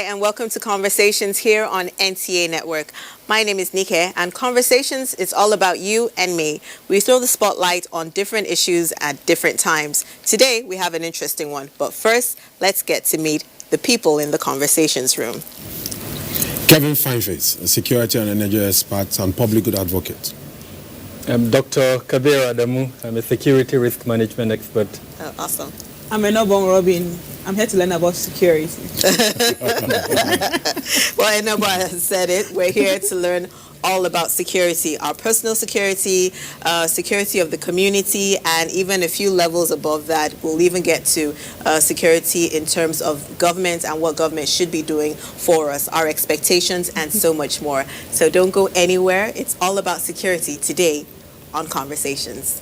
and welcome to Conversations here on NTA Network. My name is Nike, and Conversations is all about you and me. We throw the spotlight on different issues at different times. Today, we have an interesting one, but first, let's get to meet the people in the Conversations room. Kevin Fineface, a security and energy expert and public good advocate. I'm Dr. Kabir Adamu. I'm a security risk management expert. Oh, awesome. I'm Enobon Robin. I'm here to learn about security. Well, Enobo has said it. We're here to learn all about security, our personal security, security of the community, and even a few levels above that. We'll even get to security in terms of government and what government should be doing for us, our expectations, and so much more. So don't go anywhere. It's all about security today on Conversations.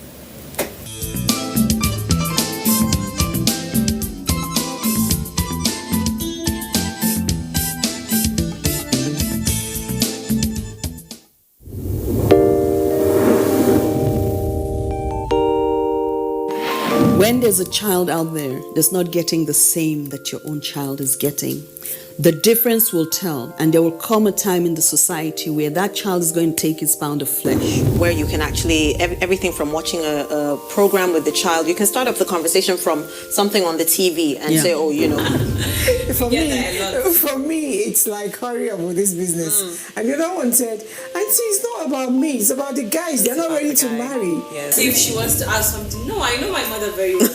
When there's a child out there that's not getting the same that your own child is getting, the difference will tell, and there will come a time in the society where that child is going to take its pound of flesh. Where you can actually, everything from watching a program with the child, you can start up the conversation from something on the TV and say, oh, you know. For me, it's like, hurry up with this business. And the other one said, Auntie, it's not about me, it's about the guys. They're not ready to marry. Yes. If she wants to ask something, no, I know my mother very well.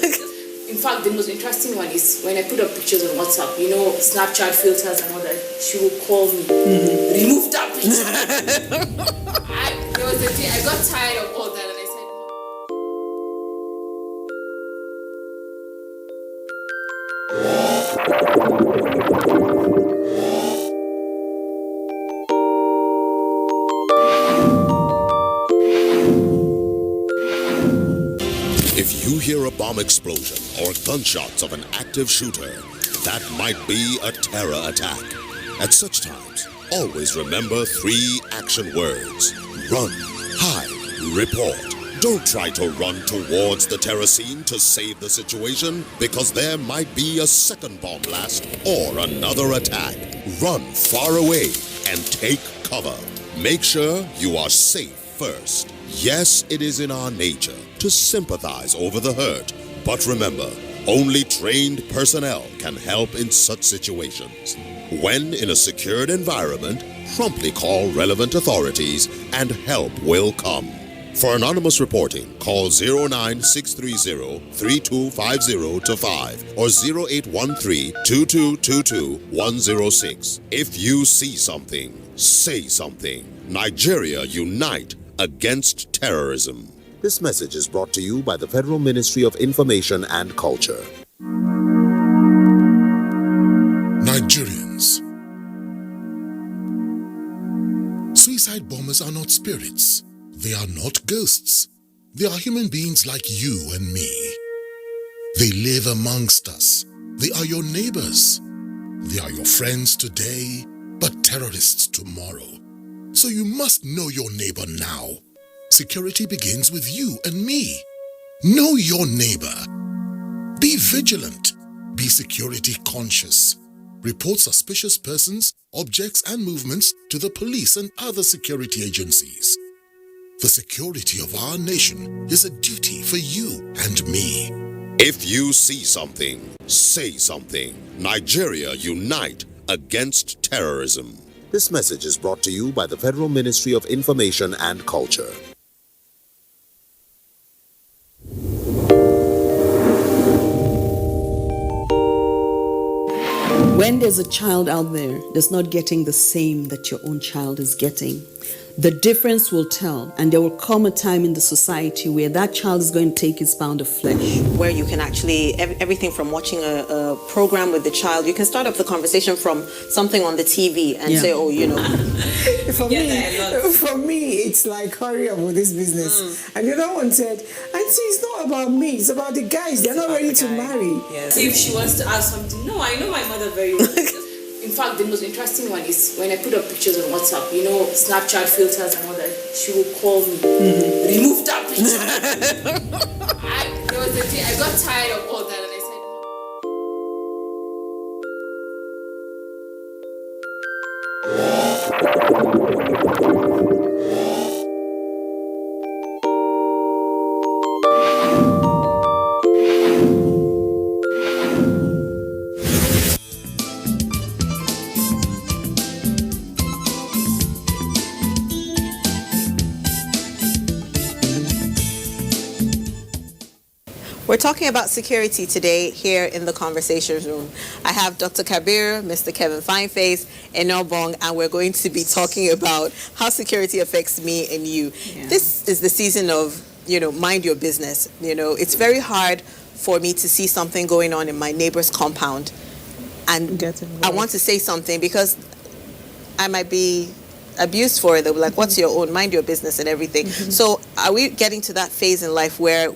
In fact, the most interesting one is when I put up pictures on WhatsApp, you know, Snapchat filters and all that, she will call me, remove that picture. There was a day I got tired of all that and I said, If you hear a bomb explosion or gunshots of an active shooter, that might be a terror attack. At such times, always remember 3 action words: run, hide, report. Don't try to run towards the terror scene to save the situation, because there might be a second bomb blast or another attack. Run far away and take cover. Make sure you are safe first. Yes, it is in our nature to sympathize over the hurt, but remember, only trained personnel can help in such situations. When in a secured environment, promptly call relevant authorities and help will come. For anonymous reporting, call 09630-3250-5 or 0813-2222-106. If you see something, say something. Nigeria, unite against terrorism. This message is brought to you by the Federal Ministry of Information and Culture. Nigerians. Suicide bombers are not spirits. They are not ghosts. They are human beings like you and me. They live amongst us. They are your neighbors. They are your friends today, but terrorists tomorrow. So you must know your neighbor now. Security begins with you and me. Know your neighbor. Be vigilant. Be security conscious. Report suspicious persons, objects, and movements to the police and other security agencies. The security of our nation is a duty for you and me. If you see something, say something. Nigeria, unite against terrorism. This message is brought to you by the Federal Ministry of Information and Culture. When there's a child out there that's not getting the same that your own child is getting, the difference will tell, and there will come a time in the society where that child is going to take its pound of flesh. Where you can actually, everything from watching a program with the child, you can start up the conversation from something on the TV and say, oh, you know. For me, it's like, hurry up with this business. And the other one said, Auntie, it's not about me, it's about the guys. They're not ready to marry. yes. If she wants to ask something, no, I know my mother very well. In fact, the most interesting one is when I put up pictures on WhatsApp, you know, Snapchat filters and all that, she will call me, remove that picture. There was a day I got tired of all that and I said, We're talking about security today here in the conversation room. I have Dr. Kabir, Mr. Kevin Fineface, and Bong, and we're going to be talking about how security affects me and you. Yeah. This is the season of, mind your business. It's very hard for me to see something going on in my neighbor's compound, and I want to say something because I might be abused for it. They'll be like, what's your own? Mind your business and everything. So are we getting to that phase in life where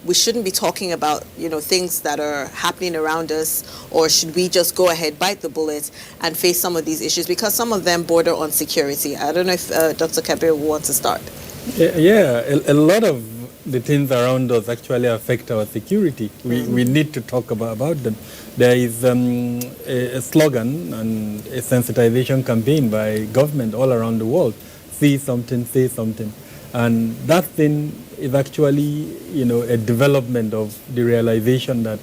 we shouldn't be talking about, things that are happening around us, or should we just go ahead, bite the bullet, and face some of these issues? Because some of them border on security. I don't know if Dr. Kabir will want to start. Yeah, a lot of the things around us actually affect our security. We need to talk about them. There is a slogan and a sensitization campaign by government all around the world. See something, say something. And that thing is actually, a development of the realization that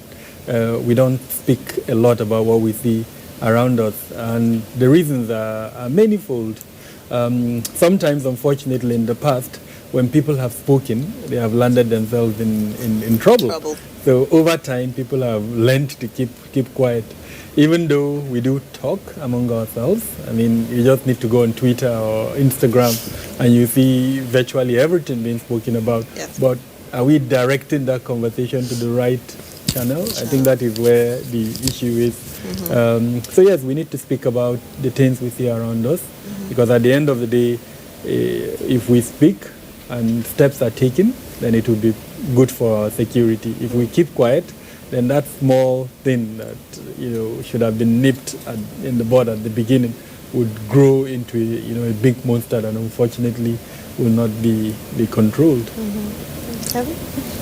we don't speak a lot about what we see around us. And the reasons are manifold. Sometimes, unfortunately, in the past, when people have spoken, they have landed themselves in trouble. So over time, people have learned to keep quiet. Even though we do talk among ourselves, I mean, you just need to go on Twitter or Instagram and you see virtually everything being spoken about. Yes. But are we directing that conversation to the right channel? I think that is where the issue is. So yes, we need to speak about the things we see around us, because at the end of the day, if we speak and steps are taken, then it will be good for our security. If we keep quiet, then that small thing that should have been nipped in the bud at the beginning would grow into a big monster that unfortunately will not be controlled. Kevin?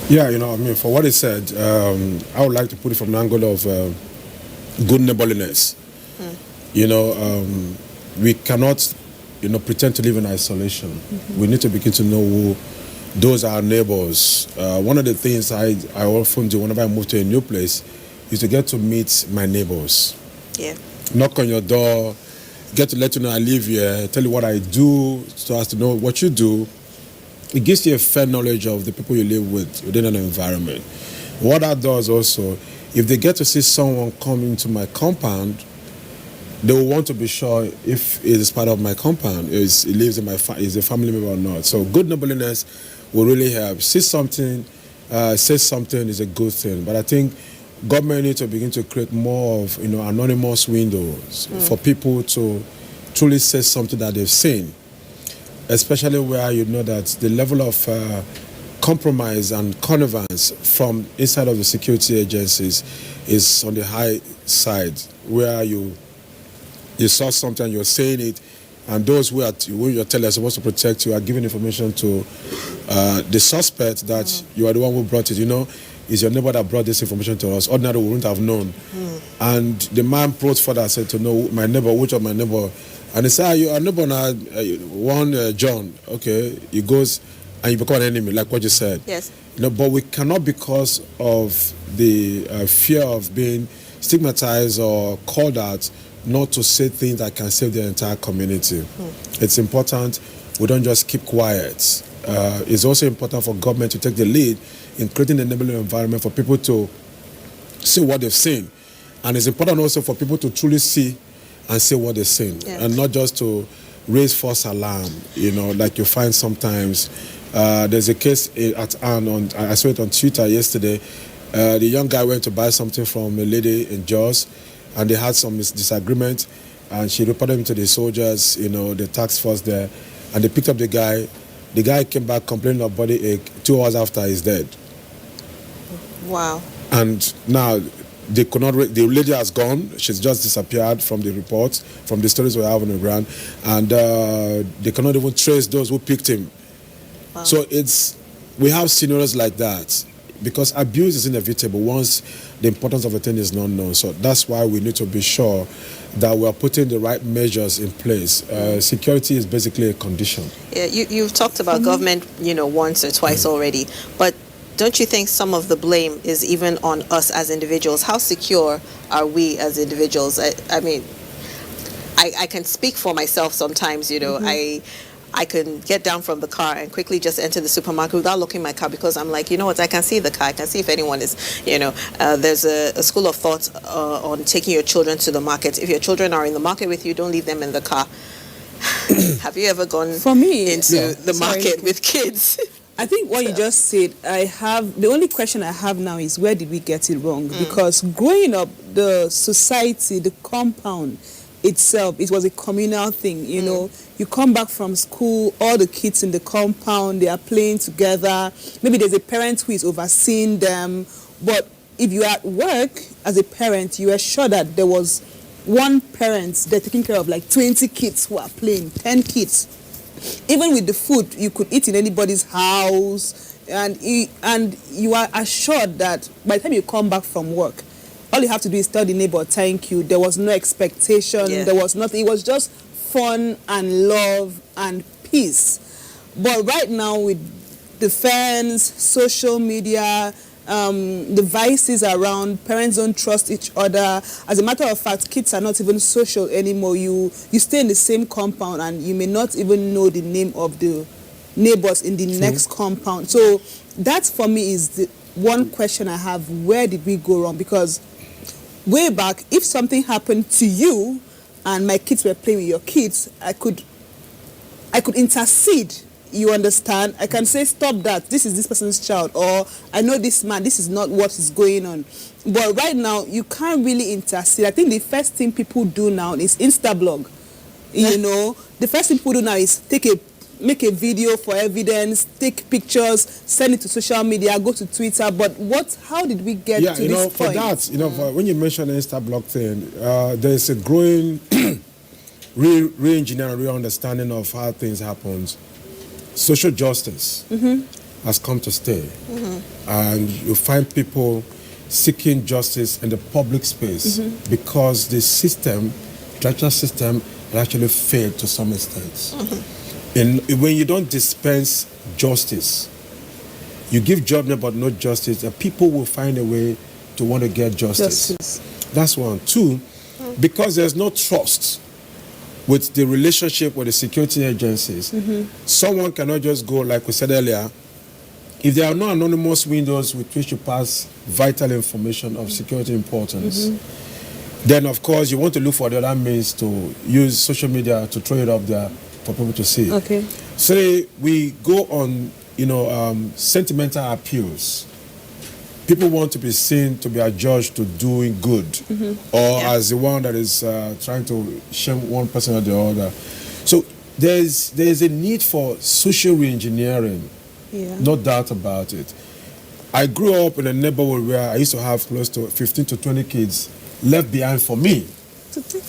Yeah, for what he said, I would like to put it from the angle of good neighborliness. We cannot, pretend to live in isolation. We need to begin to know who those are our neighbors. One of the things I often do whenever I move to a new place is to get to meet my neighbors. Yeah. Knock on your door, get to let you know I live here, tell you what I do, so as to know what you do. It gives you a fair knowledge of the people you live with within an environment. What that does also, if they get to see someone come into my compound, they will want to be sure if it is part of my compound, it lives in is a family member or not. So good neighborliness will really help. See something, say something is a good thing. But I think government needs to begin to create more of anonymous windows for people to truly say something that they've seen, especially where that the level of compromise and connivance from inside of the security agencies is on the high side, where you saw something, you're saying it, and those who you're telling are supposed to protect you are giving information to the suspect that you are the one who brought it. Is your neighbor that brought this information to us. Ordinarily, we wouldn't have known. And the man brought further and said to know my neighbor, which of my neighbor. And he said, your neighbor now, one John. Okay, he goes and you become an enemy, like what you said. Yes. But we cannot, because of the fear of being stigmatized or called out, not to say things that can save the entire community. It's important we don't just keep quiet. It's also important for government to take the lead in creating an enabling environment for people to see what they've seen. And it's important also for people to truly see and say what they've seen, and not just to raise false alarm, like you find sometimes. There's a case at hand, I saw it on Twitter yesterday. The young guy went to buy something from a lady in Jos, and they had some disagreement, and she reported him to the soldiers, the task force there, and they picked up the guy. The guy came back complaining of body ache 2 hours after he's dead. Wow. And now they could not, the lady has gone, she's just disappeared from the reports, from the stories we have on the ground, and they cannot even trace those who picked him. Wow. So we have scenarios like that, because abuse is inevitable once the importance of a thing is not known. So that's why we need to be sure that we are putting the right measures in place. Security is basically a condition. Yeah, you've talked about government, once or twice already, but don't you think some of the blame is even on us as individuals? How secure are we as individuals? I mean, I can speak for myself sometimes, I can get down from the car and quickly just enter the supermarket without looking at my car, because I'm like, you know what, I can see the car, I can see if anyone is, there's a school of thought on taking your children to the market. If your children are in the market with you, don't leave them in the car. Have you ever gone For me, into the market with kids? I think what you just said, the only question I have now is, where did we get it wrong? Because growing up, the society, the compound itself, it was a communal thing, you know. You come back from school, all the kids in the compound, they are playing together. Maybe there's a parent who is overseeing them. But if you are at work as a parent, you are sure that there was one parent, they're taking care of like 20 kids who are playing, 10 kids. Even with the food, you could eat in anybody's house, and you are assured that by the time you come back from work, all you have to do is tell the neighbor, thank you. There was no expectation, there was nothing. It was just fun and love and peace. But right now, with the phones, social media, the vices around, parents don't trust each other. As a matter of fact, kids are not even social anymore. You stay in the same compound and you may not even know the name of the neighbors in the next compound. So that for me is the one question I have. Where did we go wrong? Because way back, if something happened to you and my kids were playing with your kids, I could intercede. You understand? I can say, stop that. This is this person's child. Or, I know this man. This is not what is going on. But right now, you can't really intercede. I think the first thing people do now is Instablog. You know? The first thing people do now is make a video for evidence, take pictures, send it to social media, go to Twitter. But how did we get to this point? For that, when you mention the Instablog thing, there's a growing re-engineering, re-understanding of how things happen. Social justice has come to stay, and you find people seeking justice in the public space because the judicial system actually failed to some extent. When you don't dispense justice, you give judgment but no justice, and people will find a way to want to get justice. That's one. Two, because there's no trust with the relationship with the security agencies, someone cannot just go, like we said earlier, if there are no anonymous windows with which you pass vital information of security importance, then of course you want to look for the other means to use social media to throw it up there for people to see. Okay. Say we go on, sentimental appeals. People want to be seen to be adjudged to doing good, or as the one that is trying to shame one person or the other. So there's a need for social reengineering, no doubt about it. I grew up in a neighborhood where I used to have close to 15 to 20 kids left behind for me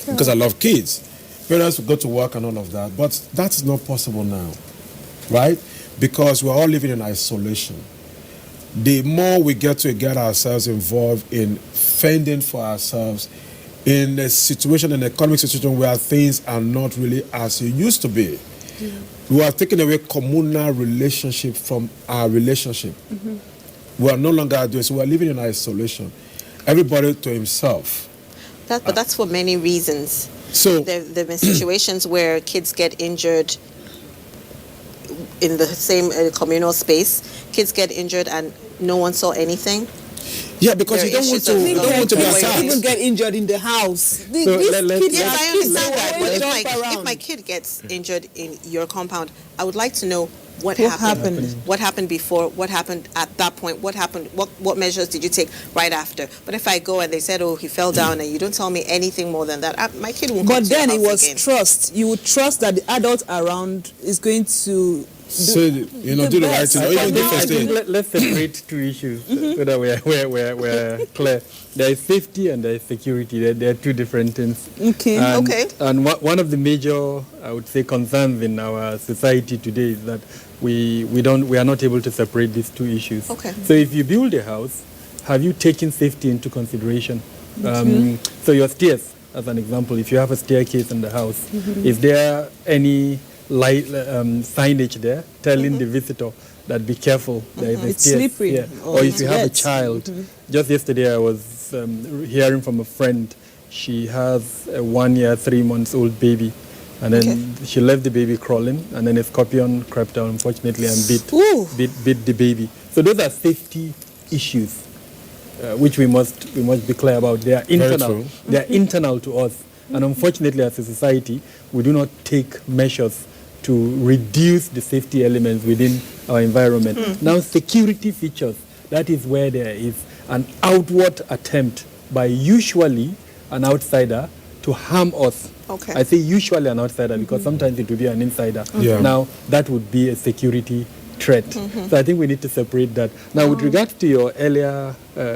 because I love kids. Parents would go to work and all of that, but that's not possible now, right? Because we're all living in isolation. The more we get ourselves involved in fending for ourselves in a situation, an economic situation where things are not really as it used to be. We are taking away communal relationship from our relationship. We are no longer doing so. We are living in isolation. Everybody to himself. But that's for many reasons. So there have been situations where kids get injured in the same communal space. Kids get injured and no one saw anything. Yeah, because you don't want to be attacked. People get injured in the house. Yes, I understand that. But if my kid gets injured in your compound, I would like to know what happened. What happened before? What happened at that point? What happened? What measures did you take right after? But if I go and they said, "Oh, he fell down," and you don't tell me anything more than that, my kid won't. But then it was trust. You would trust that the adult around is going to. Do the right thing. Or even different thing. Let's separate two issues so that we're clear. There is safety and there is security. There are two different things. Okay. And one of the major, I would say, concerns in our society today is that we are not able to separate these two issues. Okay. So if you build a house, have you taken safety into consideration? So your stairs, as an example, if you have a staircase in the house, is there any signage there telling the visitor that be careful, there is a it's stairs slippery, here. Or if you have a child. Just yesterday I was hearing from a friend, she has a 1 year, 3 months old baby. And then she left the baby crawling, and then a scorpion crept down, unfortunately, and bit the baby. So those are safety issues, which we must be clear about. They are internal. They are internal to us, and unfortunately, as a society, we do not take measures to reduce the safety elements within our environment. Now, security features. That is where there is an outward attempt by usually an outsider to harm us. Okay. I say usually an outsider because sometimes it will be an insider. Now, that would be a security threat. So I think we need to separate that. Now, with regards to your earlier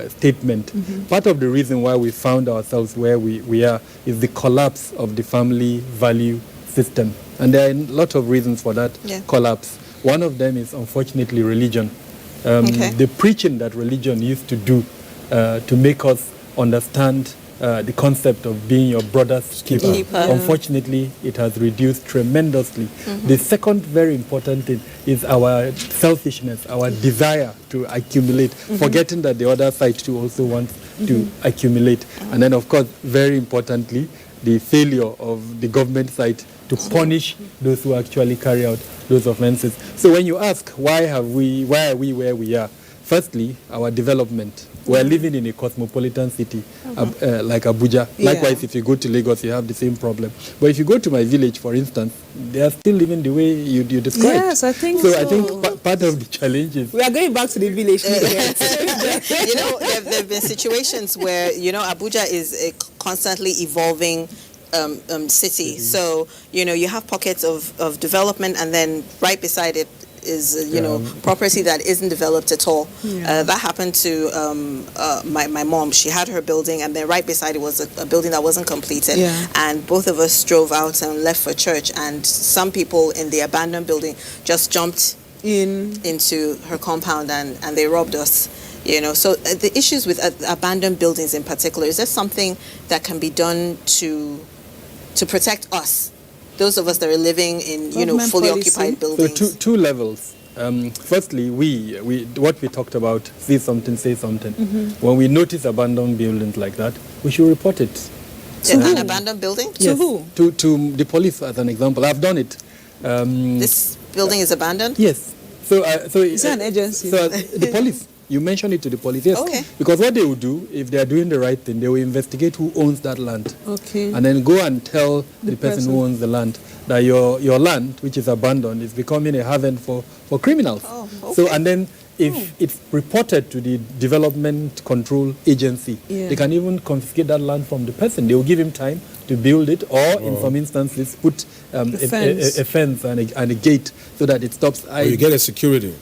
statement, part of the reason why we found ourselves where we are is the collapse of the family value system. And there are a lot of reasons for that collapse. One of them is, unfortunately, religion. The preaching that religion used to do to make us understand the concept of being your brother's keeper. Unfortunately, it has reduced tremendously. The second very important thing is our selfishness, our desire to accumulate, forgetting that the other side too also wants to accumulate. And then, of course, very importantly, the failure of the government side to punish those who actually carry out those offenses. So when you ask why are we where we are, firstly, our development. We're living in a cosmopolitan city like Abuja. Likewise, if you go to Lagos, you have the same problem. But if you go to my village, for instance, they are still living the way you described. Yes, I think so. I think part of the challenge is... We are going back to the village. You know, there have been situations where, you know, Abuja is a constantly evolving city. So, you know, you have pockets of development, and then right beside it is, you know, property that isn't developed at all. That happened to my mom. She had her building, and then right beside it was a building that wasn't completed. And both of us drove out and left for church, and some people in the abandoned building just jumped into her compound and they robbed us. You know, so the issues with abandoned buildings in particular, is there something that can be done to protect us, those of us that are living in, you know, fully occupied buildings? So two levels. Firstly, we what we talked about, see something, say something. When we notice abandoned buildings like that, we should report it. An abandoned building? Yes. To who? To the police, as an example. I've done it. This building is abandoned? Yes. So is that an agency? So the police. You mentioned it to the police, yes. Okay. Because what they will do, if they are doing the right thing, they will investigate who owns that land. Okay. And then go and tell the person who owns the land that your land, which is abandoned, is becoming a haven for criminals. Oh, okay. So, and then if it's reported to the Development Control Agency, they can even confiscate that land from the person. They will give him time to build it, or in some instances put a fence and a gate so that it stops. You get a security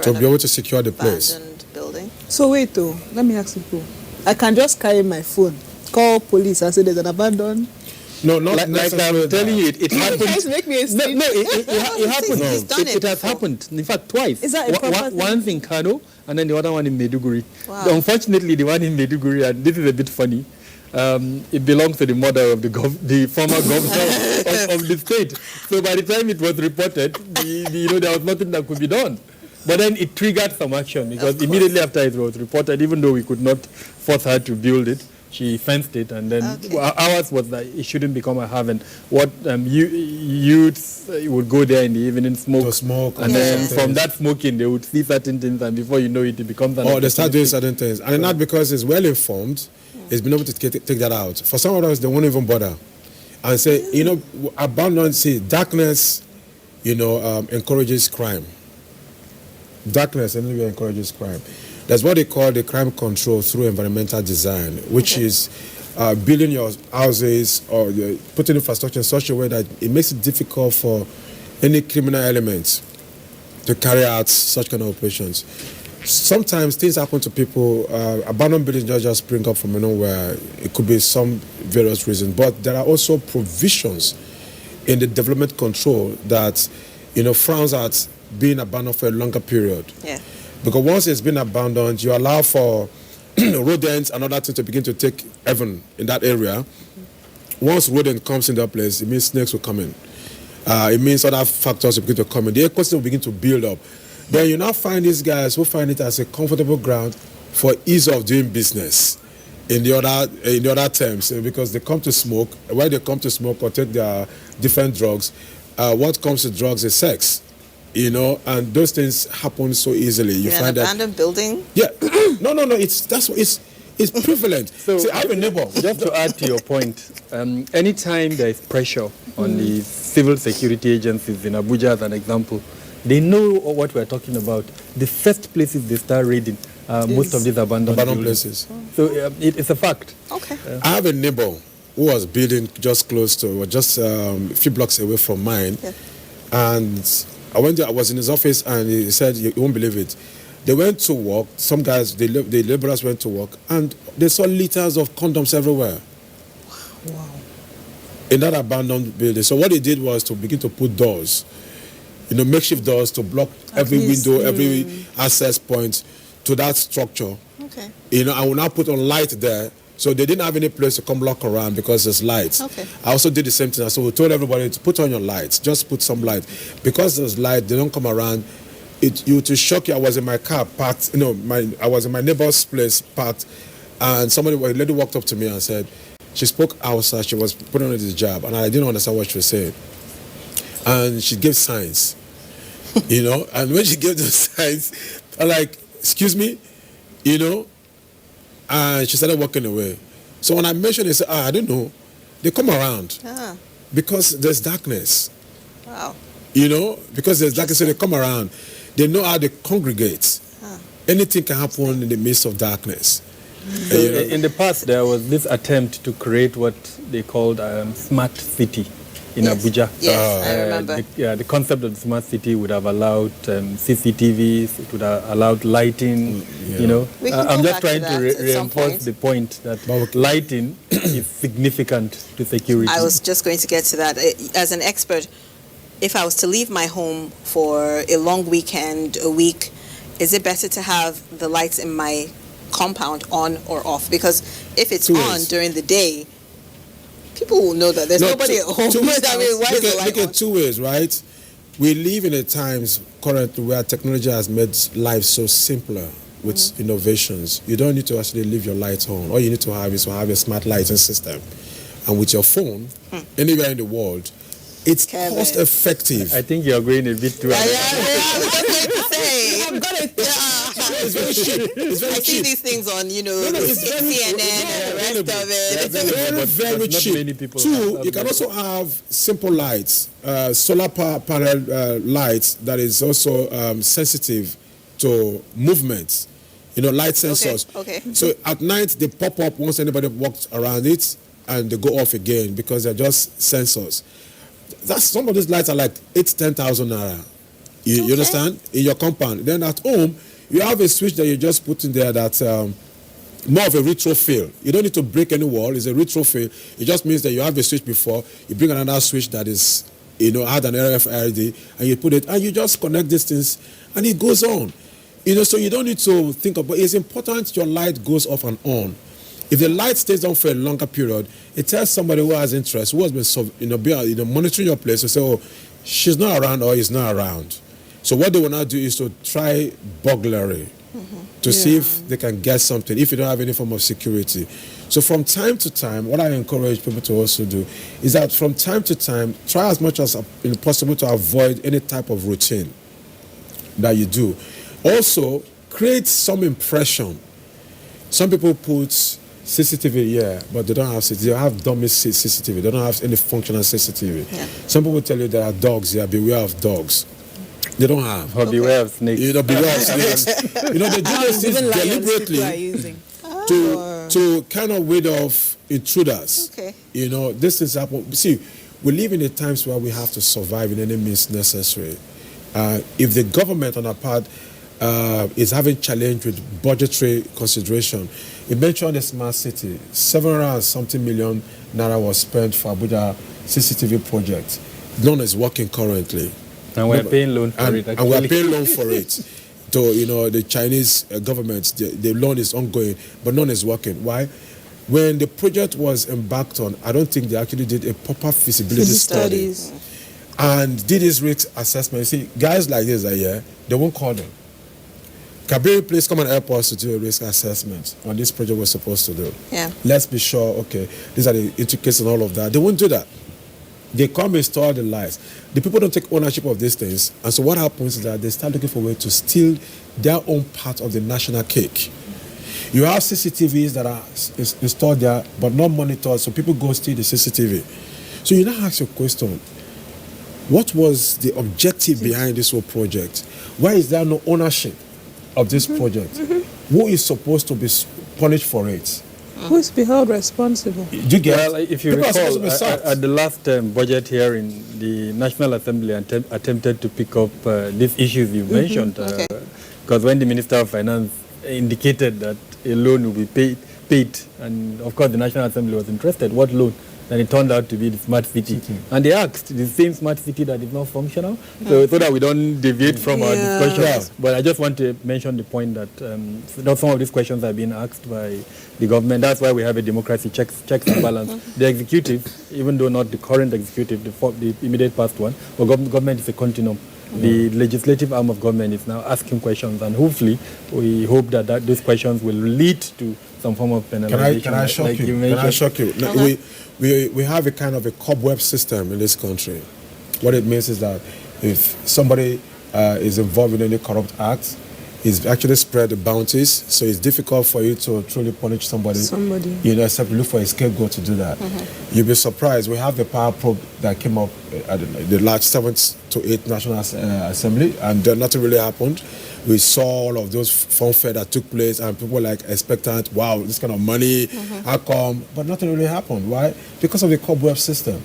to be able to secure the place. Building. So wait, though, let me ask you, I can just carry my phone, call police and say there's an abandoned. No, not like I'm telling you, it happened. You guys make me a snitch. No, it happened. He's done It has happened. In fact, twice. Is that a proper thing? Once in Kano, and then the other one in Maiduguri. Wow. Unfortunately, the one in Maiduguri, and this is a bit funny, it belongs to the mother of the former governor of the state. So by the time it was reported, there was nothing that could be done. But then it triggered some action, because immediately after it was reported, even though we could not force her to build it, she fenced it, and then ours was that it shouldn't become a haven. What youths would go there in the evening, smoke, and then from that smoking they would see certain things, and before you know it, it becomes an they start doing certain things, and not because it's well informed, it's been able to take that out. For some of us, they won't even bother and say, you know, abundance, darkness, you know, encourages crime. Darkness anyway encourages crime. That's what they call the crime control through environmental design, which is building your houses or putting infrastructure in such a way that it makes it difficult for any criminal elements to carry out such kind of operations. Sometimes things happen to people. Abandoned buildings just spring up from nowhere. It could be some various reasons, but there are also provisions in the development control that, you know, frowns at being abandoned for a longer period. Yeah. Because once it's been abandoned, you allow for rodents and other things to begin to take heaven in that area. Once rodent comes in that place, it means snakes will come in. It means other factors will begin to come in. The ecosystem will begin to build up. Then you now find these guys who find it as a comfortable ground for ease of doing business. in the other terms, because they come to smoke. When they come to smoke or take their different drugs, what comes to drugs is sex, and those things happen so easily. You In find an that abandoned building? yeah, no, it's prevalent. So See, I have a neighbor. Just to add to your point, anytime there is pressure on the civil security agencies in Abuja, as an example, they know what we're talking about. The first places they start raiding most of these abandoned buildings. places. So it's a fact. Okay. I have a neighbor who was building just close to, or just a few blocks away from mine, Yeah. and I went there. I was in his office, and he said, "You won't believe it." They went to work. Some guys, the laborers went to work, and they saw liters of condoms everywhere. Wow. In that abandoned building. So what they did was to begin to put doors, makeshift doors to block every least, window, every access point to that structure. Okay. I will now put on light there. So they didn't have any place to come block around because there's lights. Okay. I also did the same thing. So we told everybody to put on your lights. Just put some light. Because there's light, they don't come around. To shock you, I was in my car parked, I was in my neighbor's place parked, and a lady walked up to me and said, she spoke Hausa, she was putting on this job, and I didn't understand what she was saying. And she gave signs, and when she gave those signs, I'm like, excuse me, and she started walking away. So when I mentioned it, I said, I don't know, they come around Ah, because there's darkness, wow. because there's darkness, so they come around. They know how they congregate. Anything can happen in the midst of darkness. So in the past, there was this attempt to create what they called smart city in Yes. Abuja. Yes, I remember. The concept of the smart city would have allowed CCTVs, it would have allowed lighting, Yeah. We can I'm go just back to trying that to at some reinforce point. the point that But- lighting is significant to security. I was just going to get to that. As an expert, if I was to leave my home for a long weekend, a week, is it better to have the lights in my compound on or off? Because if it's Two on ways. during the day, people will know that there's nobody at home. I mean, why is the light look on? at two ways, right? We live in a times currently where technology has made life so simpler with innovations. You don't need to actually leave your lights on. All you need to have is to have a smart lighting system. And with your phone, anywhere in the world, it's Kevin. cost effective. I think you're going a bit too. I was just going to say. I've got it. It's very cheap. It's very I see cheap. these things on, it's very- CNN and the rest of it. Very, very but not cheap. many people Two, have you can them. also have simple lights, solar panel lights that is also sensitive to movements. Light sensors. Okay. So at night they pop up once anybody walks around it, and they go off again because they're just sensors. Some of these lights are like 10,000 naira. You Okay. understand? In your compound. Then at home, you have a switch that you just put in there that's more of a retrofit. You don't need to break any wall. It's a retrofit. It just means that you have a switch before, you bring another switch that is, had an RFID, and you put it, and you just connect these things, and it goes on. So you don't need to think about it. It's important your light goes off and on. If the light stays on for a longer period, it tells somebody who has interest, who has been monitoring your place, to say, oh, she's not around or he's not around. So what they will now do is to try burglary to see if they can get something, if you don't have any form of security. So from time to time, what I encourage people to also do is that from time to time, try as much as possible to avoid any type of routine that you do. Also, create some impression. Some people put CCTV, but they don't have CCTV. They have dummy CCTV. They don't have any functional CCTV. Yeah. Some people tell you there are dogs here, beware of dogs. They don't have. Or beware of snakes. Beware of snakes. They do those things Even lions deliberately people are using. to kind of ward off intruders. Okay. This is happen. See, we live in the times where we have to survive in any means necessary. If the government on our part is having challenge with budgetary consideration, it mentioned a smart city. 700-something million naira was spent for Abuja CCTV project. None is working currently. And we're paying loan for it, And we're actually. paying loan for it. To the Chinese government, the loan is ongoing, but none is working. Why? When the project was embarked on, I don't think they actually did a proper feasibility study and did this risk assessment. You see, guys like this are here, they won't call them. Kabir, please come and help us to do a risk assessment on this project we're supposed to do. Yeah. Let's be sure, okay, these are the intricacies and all of that. They won't do that. They come install the lights. The people don't take ownership of these things. And so what happens is that they start looking for a way to steal their own part of the national cake. You have CCTVs that are installed there, but not monitored, so people go steal the CCTV. So you now ask your question, what was the objective behind this whole project? Why is there no ownership of this project? Who is supposed to be punished for it? Who is be held responsible? Do you get? Well, if you recall, at the last budget hearing, the National Assembly attempted to pick up these issues you mentioned. Because when the Minister of Finance indicated that a loan will be paid, and of course the National Assembly was interested, what loan? And it turned out to be the smart city. And they asked, the same smart city that is not functional, so that we don't deviate from our discussion. Yeah. But I just want to mention the point that some of these questions are being asked by the government. That's why we have a democracy, checks and balance. The executive, even though not the current executive, the immediate past one, but government is a continuum. The legislative arm of government is now asking questions, and hopefully we hope that these questions will lead to some form of penalization. Can I shock you? Can I shock you? No, we have a kind of a cobweb system in this country. What it means is that if somebody is involved in any corrupt act, it's actually spread the bounties, so it's difficult for you to truly punish somebody. Except you look for a scapegoat to do that. You'll be surprised. We have the power probe that came up at the large 7th to 8th National Assembly, and nothing really happened. We saw all of those funfair that took place, and people were like expectant, wow, this kind of money, how come? But nothing really happened. Why? Because of the cobweb system.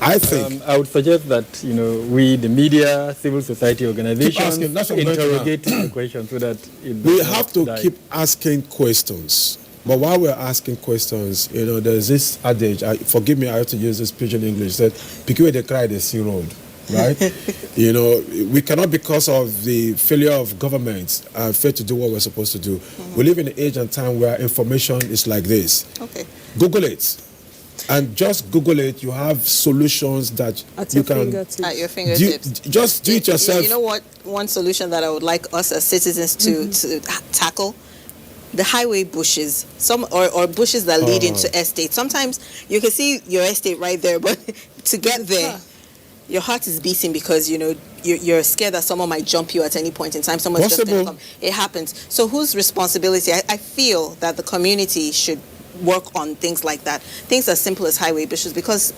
I think I would suggest that we, the media, civil society organizations, interrogate the question so that we have to keep asking questions. But while we're asking questions, there's this adage. Forgive me, I have to use this pidgin English. That "Pick where they cry, they see road." Right? We cannot, because of the failure of governments, fail to do what we're supposed to do. We live in an age and time where information is like this. Google it. And just Google it, you have solutions that you can... At your fingertips. Just do it yourself. You know what? One solution that I would like us as citizens to tackle? The highway bushes, or bushes that lead into estates. Sometimes you can see your estate right there, but to get there, your heart is beating because, you're scared that someone might jump you at any point in time. Someone's just going to come. It happens. So whose responsibility? I feel that the community should work on things like that, things as simple as highway bushes, because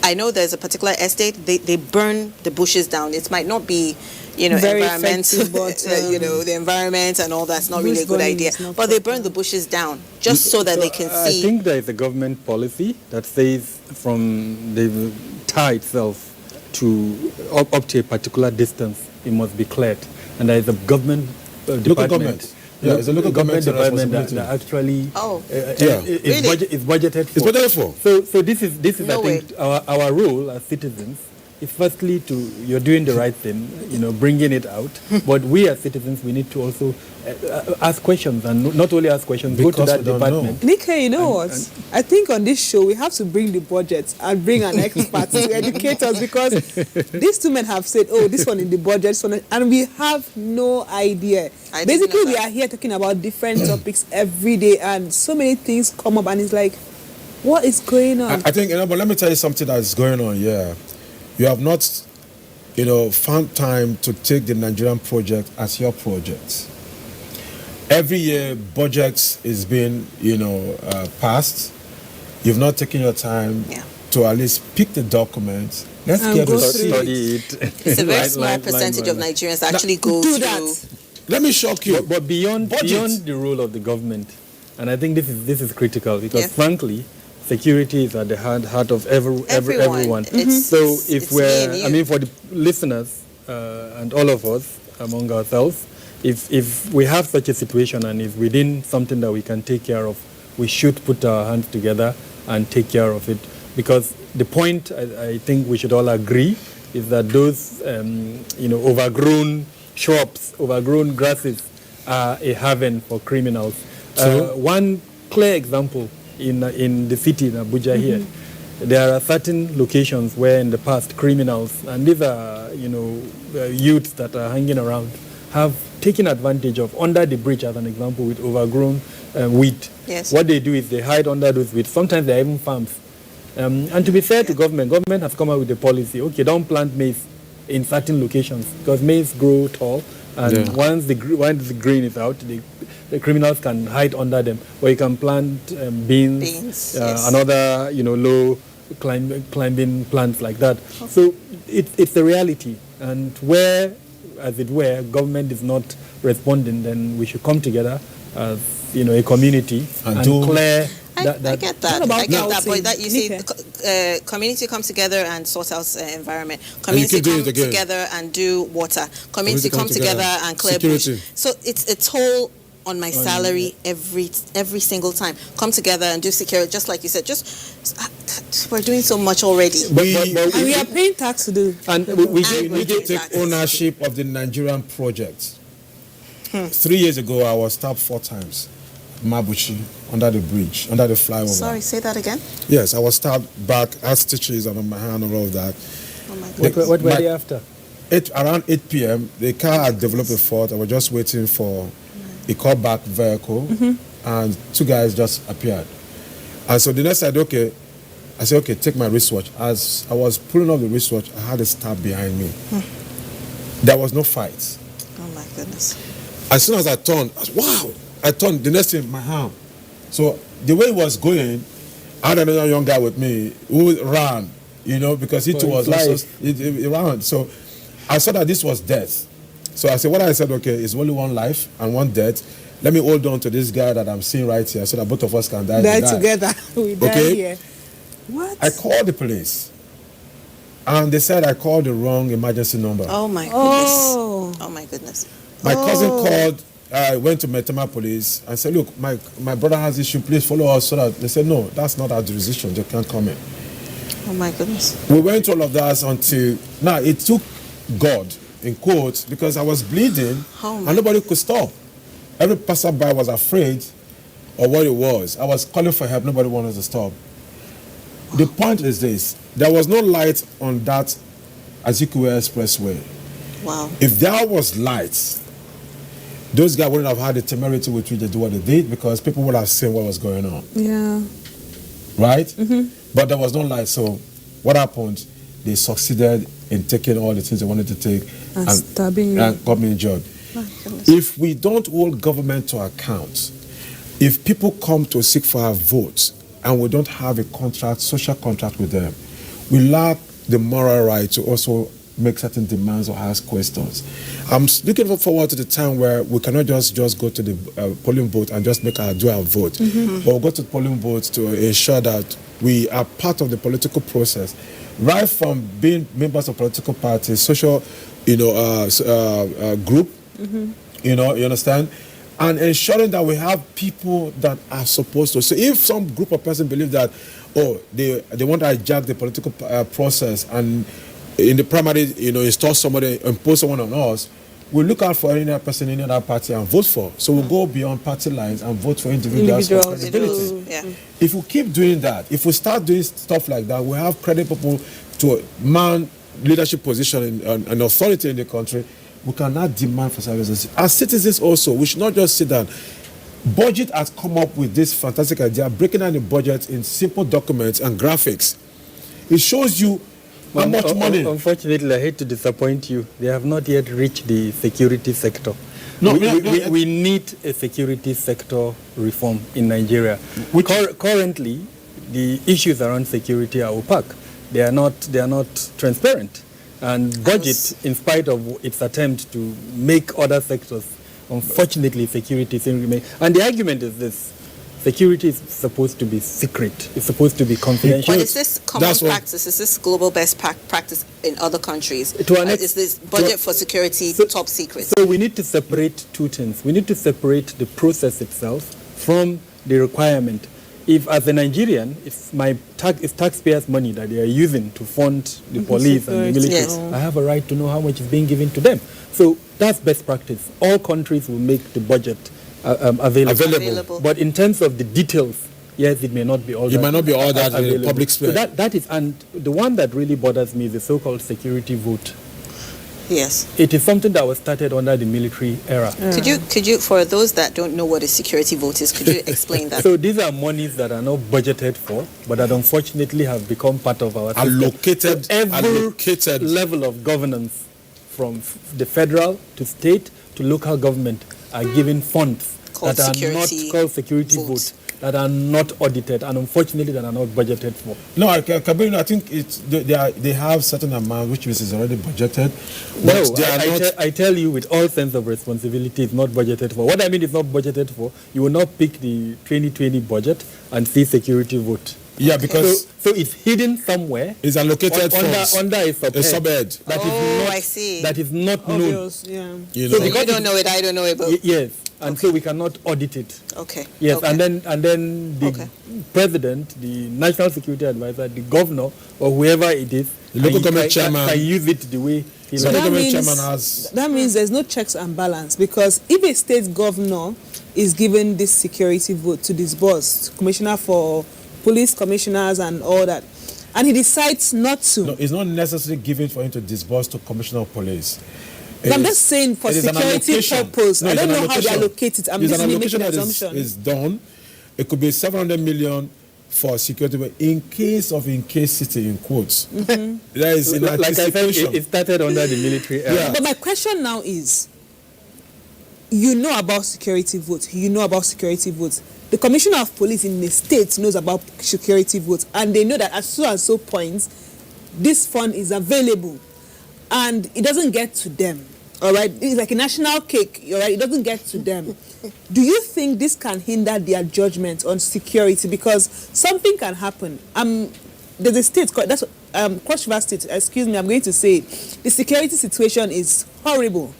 I know there's a particular estate, they burn the bushes down. It might not be environmental, but the environment and all that's not really a good idea, but they burn the bushes down just so that they can see. I think there is a government policy that says from the tar itself to up to a particular distance it must be cleared, and there is a government department. Yeah, it's a local government department that actually is budgeted for. It's budgeted for. So this is I think our role as citizens is firstly you're doing the right thing, bringing it out. But we as citizens, we need to also ask questions, and not only ask questions, go to that department. Nikkei, what? I think on this show we have to bring the budget and bring an expert to educate us, because these two men have said, this one in the budget, and we have no idea. Basically, we are here talking about different topics every day, and so many things come up, and it's like, what is going on? I think, but let me tell you something that's going on here. You have not, found time to take the Nigerian project as your project. Every year, budget is being, passed. You've not taken your time to at least pick the document. Let's get to study it. It's a very small percentage of Nigerians that actually go through that. Let me shock you. But beyond the role of the government, and I think this is critical, because frankly, security is at the heart of everyone. So if for the listeners and all of us among ourselves, if we have such a situation and it's within something that we can take care of, we should put our hands together and take care of it. Because the point I think we should all agree is that those overgrown shrubs, overgrown grasses are a haven for criminals. One clear example in the city in Abuja here, there are certain locations where in the past criminals, and these are youths that are hanging around, have taken advantage of under the bridge, as an example, with overgrown wheat. Yes. What they do is they hide under those wheat. Sometimes they are even farms. And to be fair to government has come out with a policy. Okay, don't plant maize in certain locations because maize grow tall, and once the grain is out, the criminals can hide under them. Or you can plant beans, yes. another low climbing plants like that. Okay. So it's a reality, and where, as it were, government is not responding, then we should come together as a community and clear. I get that. I get that. But that you see, community come together and sort out environment. Community come together and do water. Community come together and clear bush. So it's a toll on my salary every single time. Come together and do security, just like you said. We're doing so much already. And we are paying tax to do. And we need to take ownership of the Nigerian project. 3 years ago, I was stopped 4 times. Mabuchi, under the bridge, under the flyover. Sorry, say that again? Yes, I was stabbed back, had stitches on my hand and all of that. Oh my God. What were they after? Around 8 p.m., the car had developed a fault. I was just waiting for a callback vehicle, and 2 guys just appeared. And so the next I said, okay, take my wristwatch. As I was pulling off the wristwatch, I had a stab behind me. There was no fight. Oh my goodness. As soon as I turned, wow! I turned, the next thing, my hand. So the way it was going, I had another young guy with me who ran, because he too was also, he ran. So I saw that this was death. So I said, okay, it's only one life and one death. Let me hold on to this guy that I'm seeing right here so that both of us can die together. We die here. What? I called the police. And they said I called the wrong emergency number. Oh my goodness. Oh my goodness. My cousin called. I went to Metema police and said, look, my brother has issue, please follow us. So that they said, no, that's not our jurisdiction, they can't come in. Oh my goodness. We went through all of that until, now it took God, in quotes, because I was bleeding and nobody could stop. Every passerby was afraid of what it was. I was calling for help, nobody wanted to stop. Wow. The point is this, there was no light on that Azikiwe Expressway. Wow. If there was lights, those guys wouldn't have had the temerity with which they do what they did because people would have seen what was going on. Yeah. Right? But there was no light. So what happened? They succeeded in taking all the things they wanted to take and stabbing you. And got me injured. If we don't hold government to account, if people come to seek for our votes and we don't have a contract, social contract with them, we lack the moral right to also make certain demands or ask questions. I'm looking forward to the time where we cannot just go to the polling booth and just do our vote, but we'll go to the polling booth to ensure that we are part of the political process, right from being members of political parties, social, group, you understand, and ensuring that we have people that are supposed to. So if some group of persons believe that, they want to hijack the political process and in the primary, install somebody, impose someone on us, we look out for any other person, any other party and vote for. So we'll go beyond party lines and vote for individuals. Yeah. If we keep doing that, if we start doing stuff like that, we have credible people to man leadership position and authority in the country, we cannot demand for services. As citizens also, we should not just sit down. Budget has come up with this fantastic idea, breaking down the budget in simple documents and graphics. It shows you how much money. Unfortunately, I hate to disappoint you. They have not yet reached the security sector. No, we need a security sector reform in Nigeria. Currently, the issues around security are opaque. They are not transparent. And budget, in spite of its attempt to make other sectors, unfortunately, security still remains. And the argument is this: security is supposed to be secret. It's supposed to be confidential. But is this common practice? Is this global best practice in other countries? Is this budget for security top secret? So we need to separate two things. We need to separate the process itself from the requirement. If, as a Nigerian, it's taxpayers' money that they are using to fund the police and the military, yes, I have a right to know how much is being given to them. So that's best practice. All countries will make the budget available. But in terms of the details, yes, it may not be all that. It might not be all that in the public space. So that is, and the one that really bothers me is the so-called security vote. Yes. It is something that was started under the military era. Could you, for those that don't know what a security vote is, could you explain that? So these are monies that are not budgeted for, but that unfortunately have become part of our system. Allocated. So every level of governance, from the federal to state to local government, are given funds that are not called security votes, that are not audited, and unfortunately that are not budgeted for. No, Kabir, I think they have certain amount which is already budgeted. No, I tell you with all sense of responsibility, it's not budgeted for. What I mean is not budgeted for. You will not pick the 2020 budget and see security vote. Yeah, because so it's hidden somewhere. It's allocated under a subhead. That is not obvious, known. Yeah. So because you don't know it, I don't know it. But yes, and so we cannot audit it. Okay. Yes, okay. and then the president, the national security advisor, the governor, or whoever it is, the local government chairman, can use it the way he likes. That means there's no checks and balance, because if a state governor is given this security vote to disburse, commissioner for police commissioners and all that, and he decides not to. No, it's not necessarily given for him to disburse to commissioner of police. I'm just saying for security purpose. I don't know how they allocate it. I'm just making an assumption. Is done. It could be 700 million for security, but in case city, in quotes. There is in like I said, it started under the military era. Yeah. But my question now is, you know about security votes. The commissioner of police in the state knows about security votes, and they know that at so and so points, this fund is available, and it doesn't get to them. All right, it's like a national cake. All right, it doesn't get to them. Do you think this can hinder their judgment on security? Because something can happen. There's a state called Cross River State. Excuse me, I'm going to say the security situation is horrible.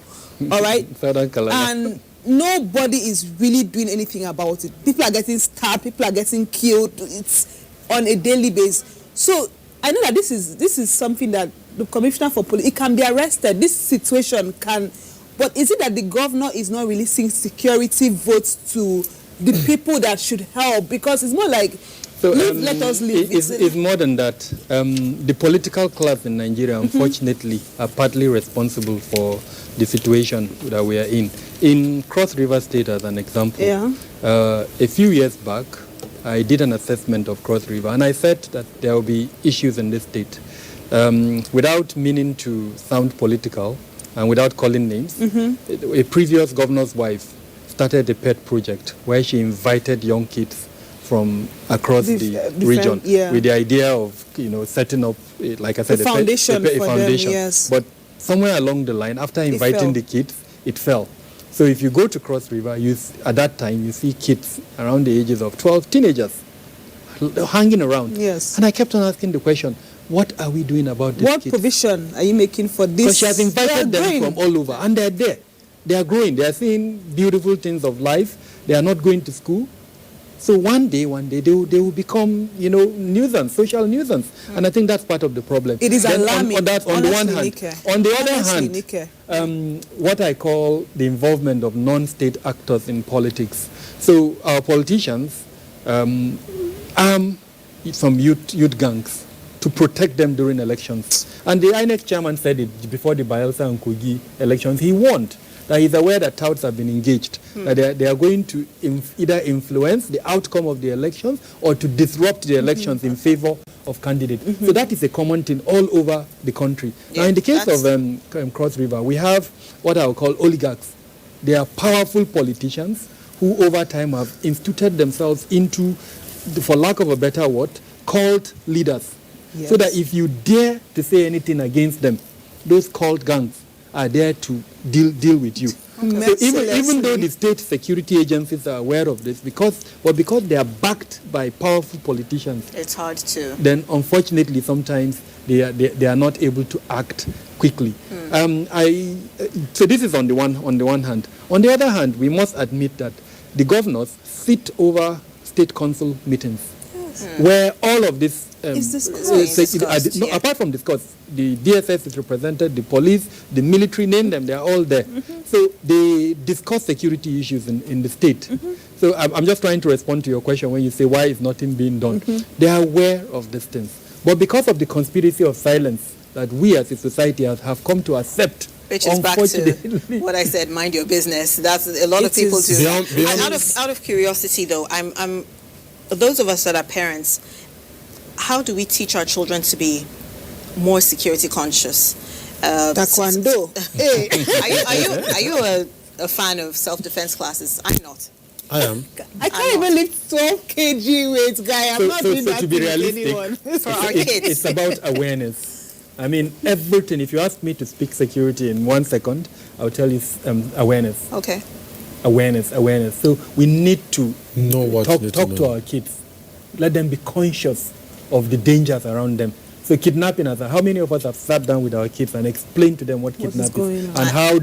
All right, and nobody is really doing anything about it. People are getting stabbed, people are getting killed. It's on a daily basis. So I know that this is something that the commissioner for police, it can be arrested. This situation can, but is it that the governor is not releasing security votes to the people that should help? Because it's more like, let us live. It's more than that. The political class in Nigeria, unfortunately, are partly responsible for the situation that we are in. In Cross River State, as an example, a few years back, I did an assessment of Cross River, and I said that there will be issues in this state. Without meaning to sound political and without calling names, a previous governor's wife started a pet project where she invited young kids from across the region with the idea of setting up, like I said, a foundation. Yes. But somewhere along the line, after inviting the kids, it fell. So if you go to Cross River, at that time you see kids around the ages of 12, teenagers, hanging around. Yes. And I kept on asking the question, what are we doing about this? What provision are you making for this? Because she has invited them from all over, and they're there. They are growing. They are seeing beautiful things of life. They are not going to school. So one day they will become, nuisance, social nuisance. And I think that's part of the problem. It is alarming. On the one hand. On the other hand, what I call the involvement of non-state actors in politics. So our politicians arm some youth gangs to protect them during elections. And the INEC chairman said it before the Bayelsa and Kogi elections. He warned that he's aware that touts have been engaged, that they are going to either influence the outcome of the elections or to disrupt the elections in favor of candidates. So that is a common thing all over the country. Now, in the case of Cross River, we have what I would call oligarchs. They are powerful politicians who over time have instituted themselves into, for lack of a better word, cult leaders. Yes. So that if you dare to say anything against them, those cult gangs are there to deal with you. So even though the state security agencies are aware of this, because they are backed by powerful politicians, it's hard to. Then unfortunately sometimes they are not able to act quickly. So this is on the one hand. On the other hand, we must admit that the governors sit over state council meetings. Where all of this apart from discuss, the DSS is represented, the police, the military, name them, they are all there. So they discuss security issues in the state. So I'm just trying to respond to your question when you say why is nothing being done. They are aware of these things. But because of the conspiracy of silence that we as a society have come to accept Which is back to what I said, mind your business. That's a lot of people do. Out of curiosity though, I'm those of us that are parents, how do we teach our children to be more security conscious? Taekwondo. Hey, are you a fan of self-defense classes? I'm not. I am. I can't even lift 12 kg weights, guy. I'm not doing that to be with realistic, anyone. For our kids. It's about awareness. I mean, everything. If you ask me to speak security in 1 second, I'll tell you awareness. Okay. Awareness. So we need to know what talk to to our kids. Let them be conscious of the dangers around them. So kidnapping, how many of us have sat down with our kids and explained to them what kidnapping is and how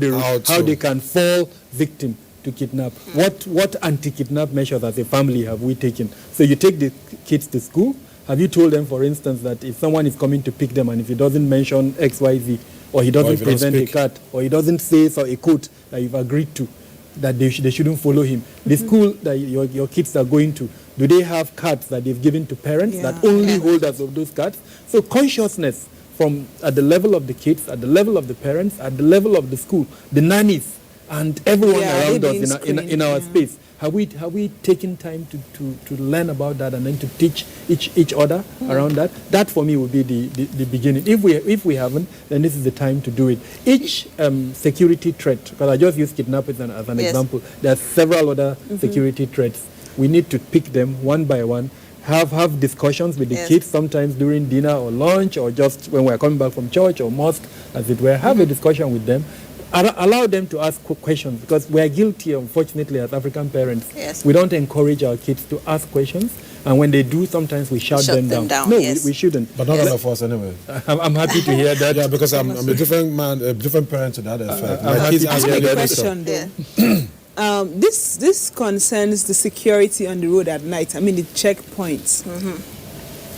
they can fall victim to kidnap? What anti-kidnap measures as a family have we taken? So you take the kids to school. Have you told them, for instance, that if someone is coming to pick them and if he doesn't mention XYZ, or he doesn't present a card, or he doesn't say a quote that you've agreed to, that they shouldn't follow him? The school that your kids are going to, do they have cards that they've given to parents that only holders of those cards? So consciousness from at the level of the kids, at the level of the parents, at the level of the school, the nannies, and everyone around us in our space. Have we taken time to learn about that and then to teach each other around that? That for me would be the beginning. If we haven't, then this is the time to do it. Each security threat, because I just used kidnapping as an example, there are several other security threats. We need to pick them one by one, have discussions with the kids, sometimes during dinner or lunch, or just when we're coming back from church or mosque, as it were. Have a discussion with them. Allow them to ask questions, because we're guilty, unfortunately, as African parents. Yes. We don't encourage our kids to ask questions, and when they do, sometimes we shut them down. No, we shouldn't. But not all of us anyway. I'm happy to hear that. Yeah, because I'm a different man, a different parent to that effect. My kids ask I me have a questions. question though. This concerns the security on the road at night. I mean, the checkpoints.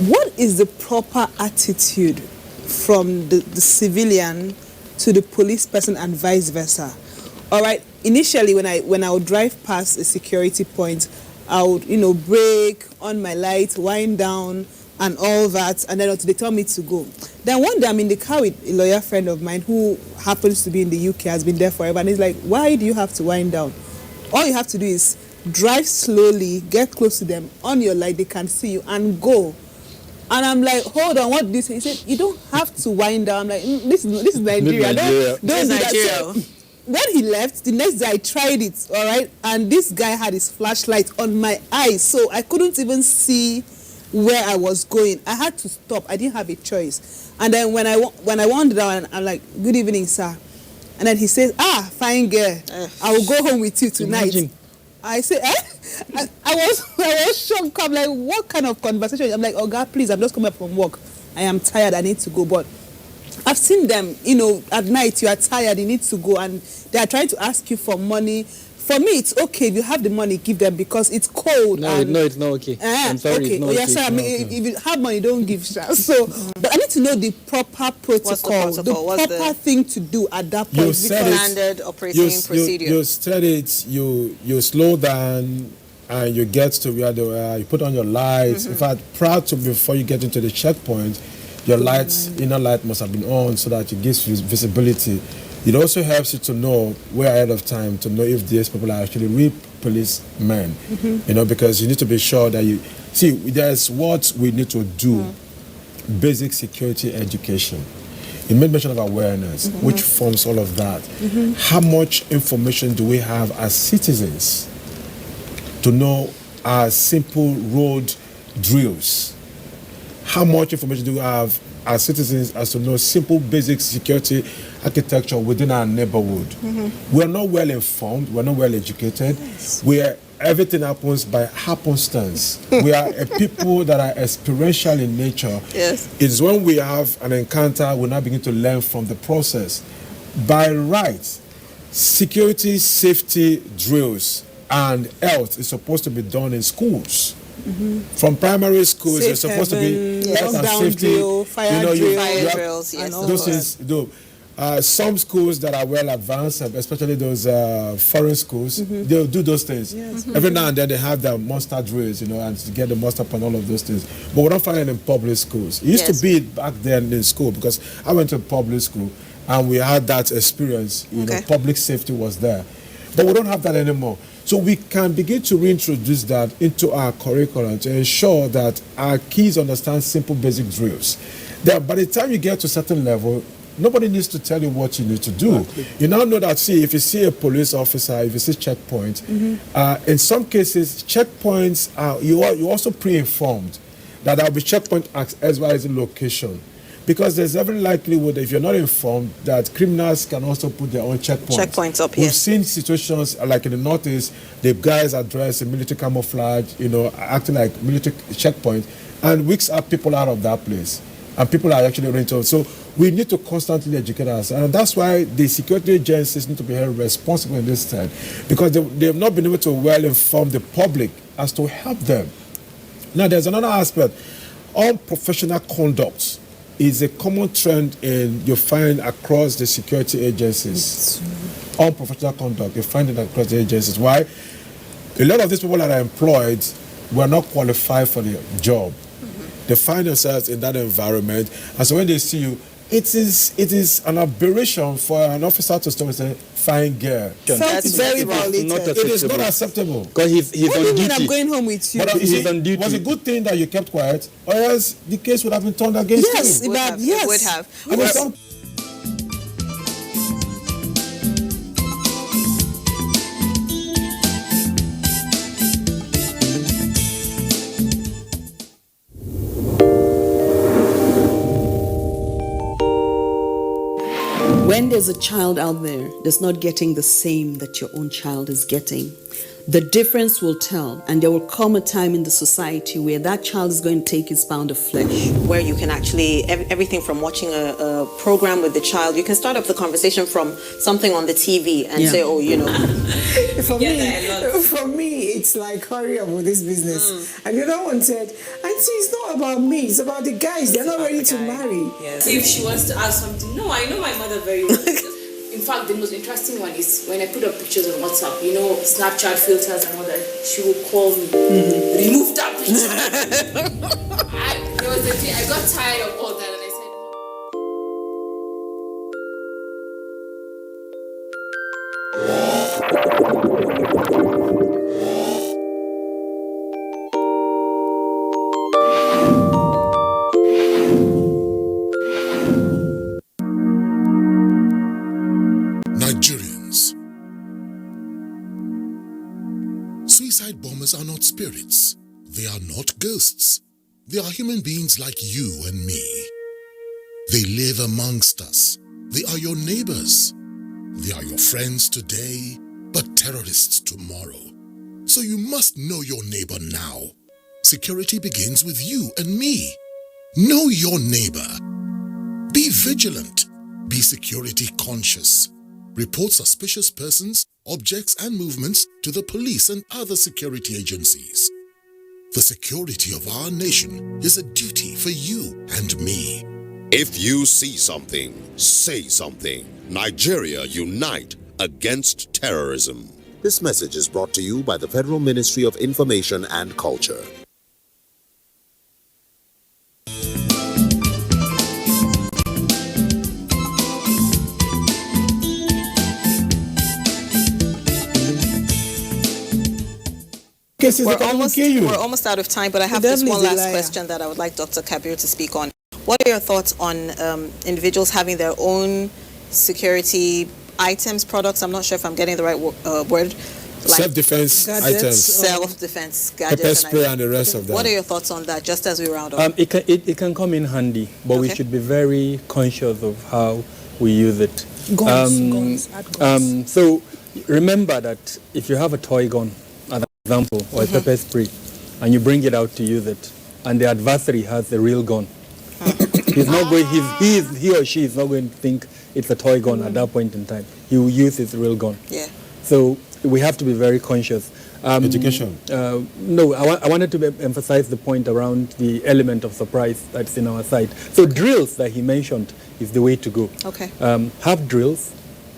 What is the proper attitude from the civilian to the police person and vice versa? All right. Initially, when I would drive past a security point, I would brake, on my light, wind down, and all that, and then they tell me to go. Then one day I'm in the car with a lawyer friend of mine who happens to be in the UK, has been there forever, and he's like, "Why do you have to wind down? All you have to do is drive slowly, get close to them, on your light, they can see you, and go." And I'm like, hold on, what did you say? He said, you don't have to wind down. I'm like, this is Nigeria. Don't do that. So when he left, the next day I tried it, all right? And this guy had his flashlight on my eyes, so I couldn't even see where I was going. I had to stop. I didn't have a choice. And then when I wandered down, I'm like, good evening, sir. And then he says, fine girl, I will go home with you tonight. Imagine. I said, I was shocked. I'm like, what kind of conversation? I'm like, oh God, please, I'm just coming up from work. I am tired, I need to go. But I've seen them, at night, you are tired, you need to go, and they are trying to ask you for money. For me, it's okay if you have the money, give them, because it's cold. No, it's not okay. I'm sorry, okay. It's not okay. Sir, I mean, if you have money, don't give. So, but I need to know the proper protocol, the proper thing to do at that point. Standard operating procedure. You study it, you slow down, and you get to where you put on your lights. In fact, before you get into the checkpoint, your inner light must have been on so that it gives you visibility. It also helps you to know way ahead of time to know if these people are actually real policemen, because you need to be sure that there's what we need to do, basic security education. You made mention of awareness, which forms all of that. How much information do we have as citizens to know our simple road drills? How much information do we have as citizens as to know simple basic security architecture within our neighborhood? We're not well informed, we're not well educated, everything happens by happenstance. We are a people that are experiential in nature. Yes. It's when we have an encounter, we now begin to learn from the process. By right, security, safety drills and health is supposed to be done in schools. From primary schools, you're supposed to be health and safety, drill, fire drills, yes. Those things. Some schools that are well advanced, especially those foreign schools, they'll do those things. Yes. Every now and then they have the monster drills, and to get the monster up and all of those things. But we don't find it in public schools. It used to be back then in school, because I went to public school, and we had that experience. You know, public safety was there. But we don't have that anymore. So we can begin to reintroduce that into our curriculum to ensure that our kids understand simple basic drills. That by the time you get to a certain level, nobody needs to tell you what you need to do. Exactly. You now know that, see, if you see a police officer, if you see checkpoint, in some cases, checkpoints, you're also pre-informed that there will be checkpoint at XYZ location. Because there's every likelihood, if you're not informed, that criminals can also put their own checkpoints. Checkpoints up, We've seen situations like in the Northeast, the guys are dressed in military camouflage, you know, acting like military checkpoints, and weeks up people out of that place. And people are actually oriented. So we need to constantly educate us. And that's why the security agencies need to be held responsible in this time. Because they have not been able to well inform the public as to help them. Now, there's another aspect. Unprofessional conduct is a common trend you find across the security agencies. Unprofessional conduct, you find it across the agencies. Why? A lot of these people that are employed were not qualified for the job. They find themselves in that environment, and so when they see you, it is an aberration for an officer to stop and say, "Fine girl." That's very violated. It is not acceptable. Because he's What on do you duty. mean I'm going home with you? But He's on duty. it was a good thing that you kept quiet, or else the case would have been turned against Yes, you. It would have. I mean, some When there's a child out there that's not getting the same that your own child is getting, the difference will tell, and there will come a time in the society where that child is going to take his pound of flesh. Where you can actually, everything from watching a program with the child, you can start up the conversation from something on the TV and say, oh, you know. For me, it's like, hurry up with this business. And the other one said, Auntie, it's not about me, it's about the guys. They're not ready to marry. Yes. If she wants to ask something, no, I know my mother very well. In fact, the most interesting one is when I put up pictures on WhatsApp, you know, Snapchat filters and all that, she will call me, remove that picture. There was a day I got tired of all that and I said, Nigerians. Suicide bombers are not spirits. They are not ghosts. They are human beings like you and me. They live amongst us. They are your neighbors. They are your friends today, but terrorists tomorrow. So you must know your neighbor now. Security begins with you and me. Know your neighbor. Be vigilant. Be security conscious. Report suspicious persons, objects, and movements to the police and other security agencies. The security of our nation is a duty for you and me. If you see something, say something. Nigeria unite against terrorism. This message is brought to you by the Federal Ministry of Information and Culture. We're almost out of time, but I have this one last question that I would like Dr. Kabir to speak on. What are your thoughts on individuals having their own security items, products? I'm not sure if I'm getting the right word. Like self-defense items. Self-defense gadgets. Pepper spray and the rest of that. What are your thoughts on that, just as we round up? It can come in handy, but we should be very conscious of how we use it. Guns. So remember that if you have a toy gun, as an example, or a pepper spray, and you bring it out to use it, and the adversary has a real gun, he's not going. He or she is not going to think it's a toy gun at that point in time. He will use his real gun. Yeah. So we have to be very conscious. Education. No, I wanted to emphasize the point around the element of surprise that's in our side. So drills that he mentioned is the way to go. Okay. Have drills,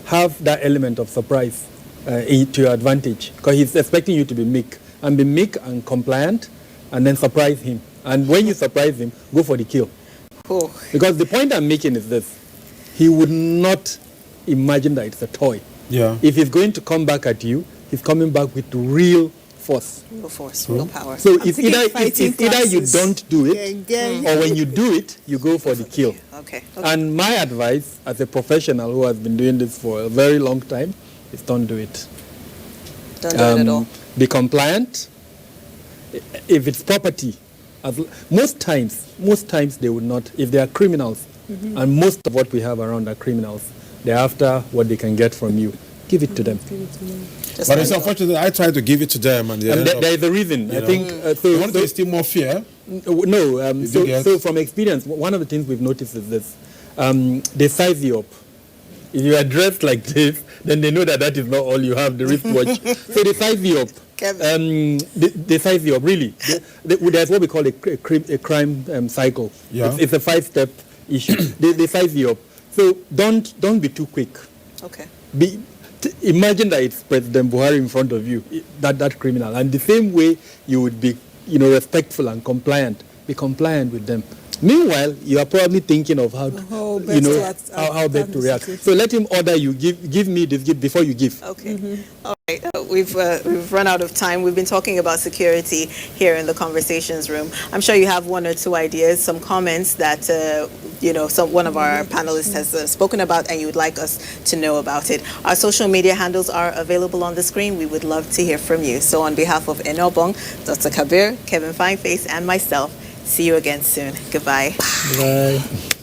have that element of surprise to your advantage, because he's expecting you to be meek and compliant, and then surprise him. And when you surprise him, go for the kill. Oh. Because the point I'm making is this: he would not imagine that it's a toy. Yeah. If he's going to come back at you, he's coming back with real force. Real force, real power. So I'm it's thinking either, fighting it's either you classes. don't do it, or when you do it, you go for the kill. Okay. And my advice as a professional who has been doing this for a very long time is don't do it. Don't do it at all. Be compliant. If it's property, most times they would not. If they are criminals, and most of what we have around are criminals, they're after what they can get from you. Give it to them. Just But it's like- unfortunate. I tried to give it to them, and they And end up, there is a reason. I you know, think they want to instill more fear. No, do get- so from experience, one of the things we've noticed is this. They size you up. If you are dressed like this, then they know that that is not all you have, the wristwatch. So they size you up. They size you up, really. There's what we call a crime cycle. Yeah. It's a 5-step issue. They size you up. So don't be too quick. Okay. Imagine that it's President Buhari in front of you, that criminal. And the same way you would be, respectful and compliant, be compliant with them. Meanwhile, you are probably thinking of how How best to act- how best to act react. situation. So let him order you, give me this, give before you give. Okay. All right. We've run out of time. We've been talking about security here in the conversations room. I'm sure you have one or two ideas, some comments that one of our panelists has spoken about, and you would like us to know about it. Our social media handles are available on the screen. We would love to hear from you. So on behalf of Enobong, Dr. Kabir, Kevin Fineface, and myself, see you again soon. Goodbye. Bye.